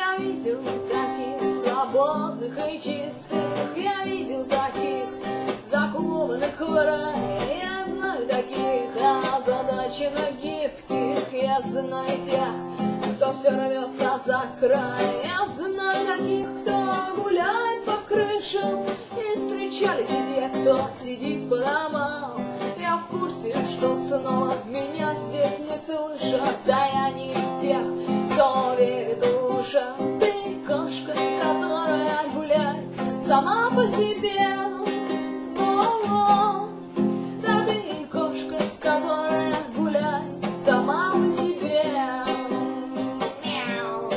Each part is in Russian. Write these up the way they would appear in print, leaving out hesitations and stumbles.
Я видел таких свободных и чистых, я видел таких закованных в рай, я знаю таких озадаченных гибких, я знаю тех, кто все рвется за край, я знаю таких, кто гуляет по крышам, и встречались и те, кто сидит по домам. Я в курсе, что снова меня здесь не слышат, да я не из тех, кто верит ушам. Ты кошка, которая гуляет сама по себе. О-о-о. Да ты кошка, которая гуляет сама по себе. Мяу.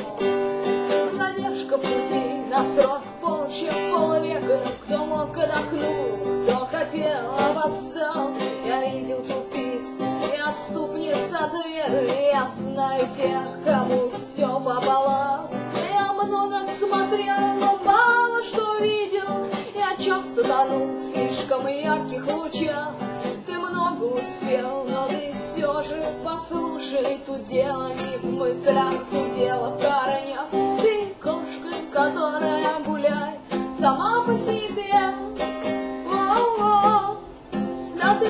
Задержка в пути на срок больше полвека. Кто мог отдохнул, кто хотел, восстал. Я видел тупиц и отступниц от веры. Я знаю тех, кому все пополам. Я много смотрел, но мало что видел. Я часто тону в слишком ярких лучах. Ты много успел, но ты все же послушай. Тут дело не в мыслях, тут дело в корнях. Ты кошка, которая гуляет сама по себе. О-о-о. Да ты